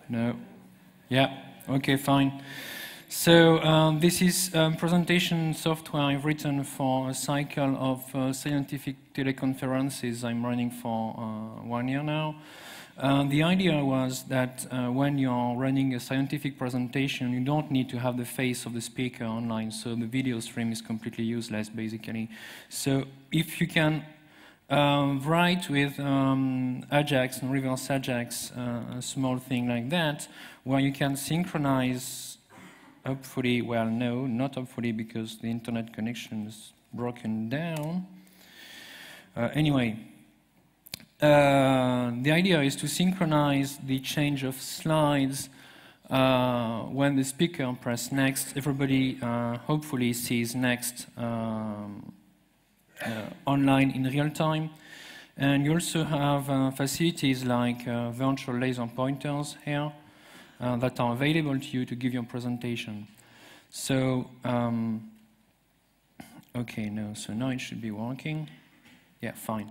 No. Yeah. Okay, fine. So this is presentation software I've written for a cycle of scientific teleconferences I'm running for 1 year now. The idea was that when you're running a scientific presentation, you don't need to have the face of the speaker online, so the video stream is completely useless, basically. So if you can write with Ajax and reverse Ajax, a small thing like that, where you can synchronize, hopefully, well, no, not hopefully, because the internet connection is broken down. Anyway, the idea is to synchronize the change of slides when the speaker presses next. Everybody hopefully sees next online in real time. And you also have facilities like virtual laser pointers here that are available to you to give your presentation. So, okay, no, so now it should be working. Yeah, fine.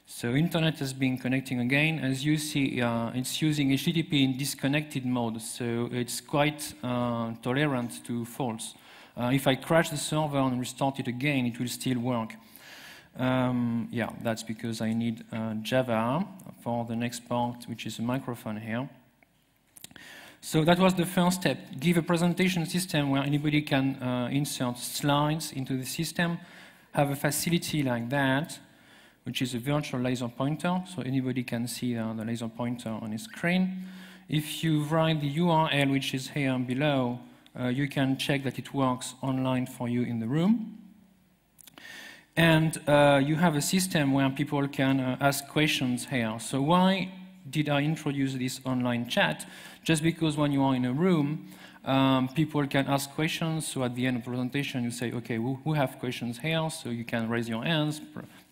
So internet has been connecting again. As you see, it's using HTTP in disconnected mode, so it's quite tolerant to faults. If I crash the server and restart it again, it will still work. Yeah, that's because I need Java for the next part, which is a microphone here. So that was the first step. Give a presentation system where anybody can insert slides into the system, have a facility like that, which is a virtual laser pointer, so anybody can see the laser pointer on his screen. If you write the URL, which is here below, you can check that it works online for you in the room. And you have a system where people can ask questions here. So why did I introduce this online chat? Just because when you are in a room, people can ask questions. So at the end of the presentation, you say, okay, who have questions here? So you can raise your hands,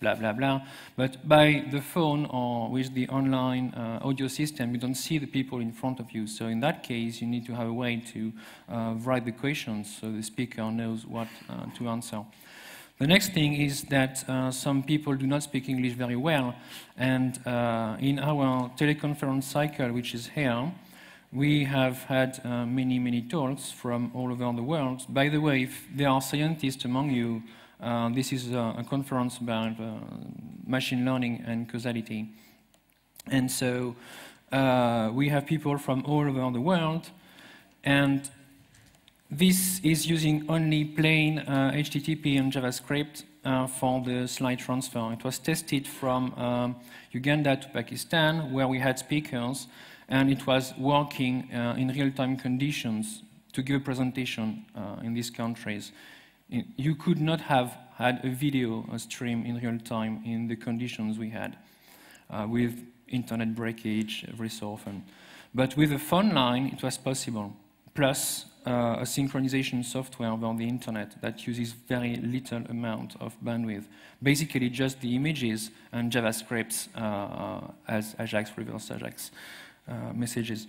blah, blah, blah. But by the phone or with the online audio system, you don't see the people in front of you. So in that case, you need to have a way to write the questions so the speaker knows what to answer. The next thing is that some people do not speak English very well, and in our teleconference cycle, which is here, we have had many talks from all over the world. By the way, if there are scientists among you, this is a conference about machine learning and causality. And so we have people from all over the world, and this is using only plain HTTP and JavaScript for the slide transfer. It was tested from Uganda to Pakistan, where we had speakers, and it was working in real-time conditions to give a presentation in these countries. You could not have had a video stream in real time in the conditions we had, with internet breakage every so often. But with a phone line, it was possible, plus a synchronization software over the internet that uses very little amount of bandwidth. Basically just the images and JavaScripts as Ajax, reverse Ajax messages.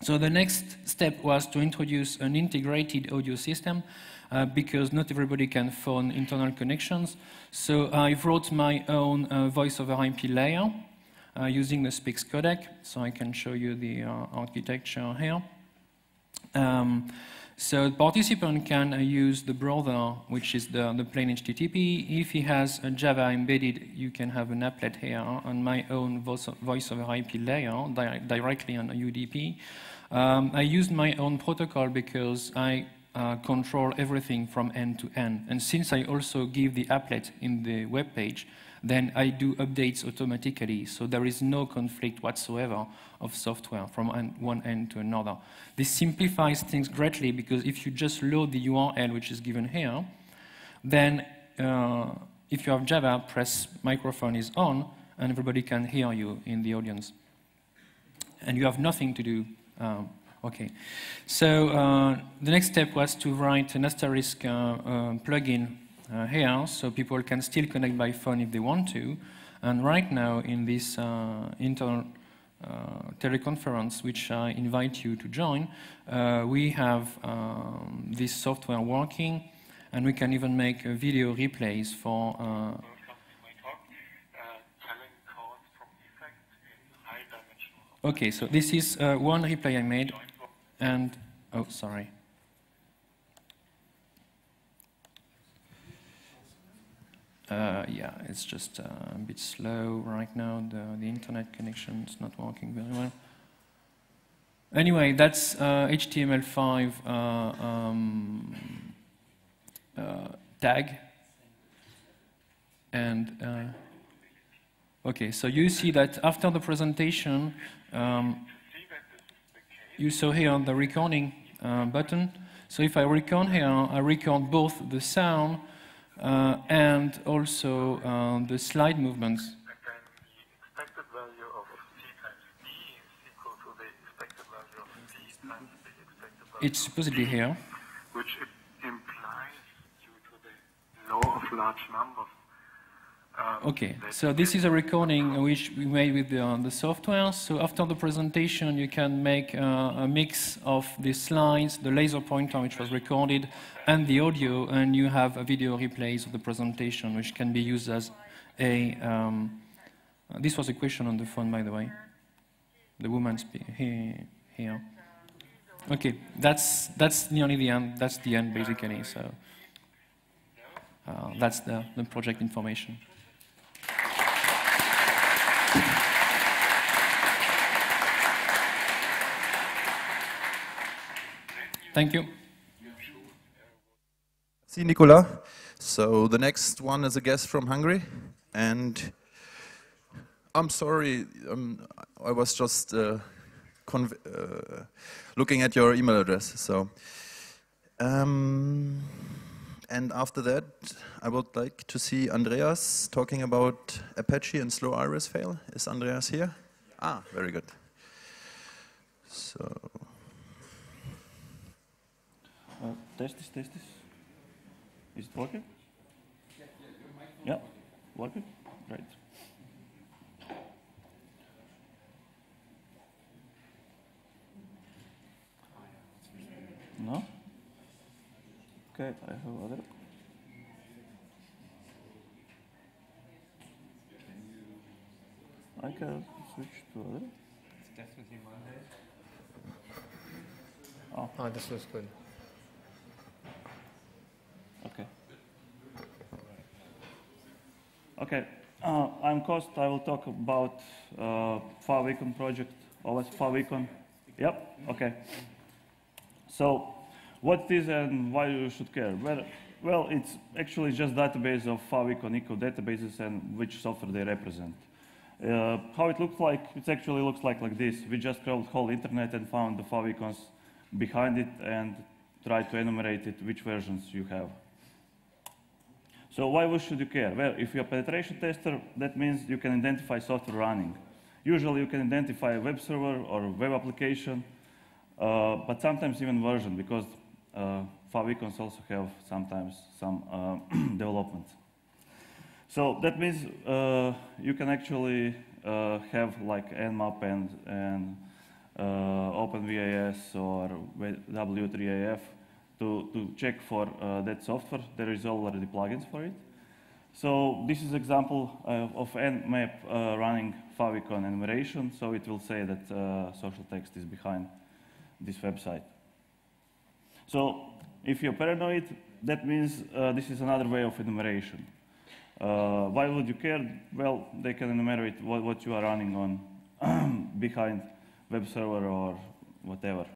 So the next step was to introduce an integrated audio system because not everybody can phone internal connections. So I wrote my own voice over IP layer using the Speaks codec. So I can show you the architecture here. So the participant can use the browser, which is the plain HTTP. If he has a Java embedded, you can have an applet here on my own voice over IP layer directly on a UDP. I used my own protocol because I control everything from end to end. And since I also give the applet in the web page, then I do updates automatically, so there is no conflict whatsoever of software from one end to another. This simplifies things greatly because if you just load the URL, which is given here, then if you have Java, press microphone is on, and everybody can hear you in the audience. And you have nothing to do. Okay. So the next step was to write an asterisk plugin here, so people can still connect by phone if they want to. And right now, in this internal teleconference, which I invite you to join, we have this software working, and we can even make video replays for Okay, so this is one replay I made, and oh, sorry. Yeah, it's just a bit slow right now. The internet connection is not working very well. Anyway, that's HTML5 tag. And okay, so you see that after the presentation, you saw here the recording button. So if I record here, I record both the sound and also the slide movements. And then the expected value of C times D is equal to the expected value of C times the expected value. It's supposedly here. Which implies, due to the law of large numbers. Okay, so this is a recording which we made with the software. So after the presentation, you can make a mix of the slides, the laser pointer which was recorded, and the audio, and you have a video replays of the presentation which can be used as a... this was a question on the phone, by the way. The woman here. Okay, that's nearly the end. That's the end, basically. So that's the project information. Thank you. See, Nicola. So the next one is a guest from Hungary, and I'm sorry, I was just looking at your email address. So, and after that, I would like to see Andreas talking about Apache and slow iris fail. Is Andreas here? Ah, very good. So. Test this. Is it working? Yeah, working? Great. No? Okay, I have other. I can switch to other. It's definitely Monday. Oh, this looks good. okay. Okay, I'm Kost. I will talk about favicon project, OS favicon. Yep, okay. So, what is and why you should care? Well, it's actually just database of favicon eco databases and which software they represent. How it looks like, it actually looks like this. We just crawled the whole internet and found the favicons behind it and tried to enumerate it, which versions you have. So why should you care? Well, if you're a penetration tester, that means you can identify software running. Usually you can identify a web server or a web application, but sometimes even version, because favicons also have sometimes some development. So that means you can actually have like Nmap and OpenVAS or W3AF to check for that software. There is already plugins for it. So this is example of Nmap running favicon enumeration. So it will say that social text is behind this website. So if you're paranoid, that means this is another way of enumeration. Why would you care? Well, they can enumerate what you are running on behind web server or whatever.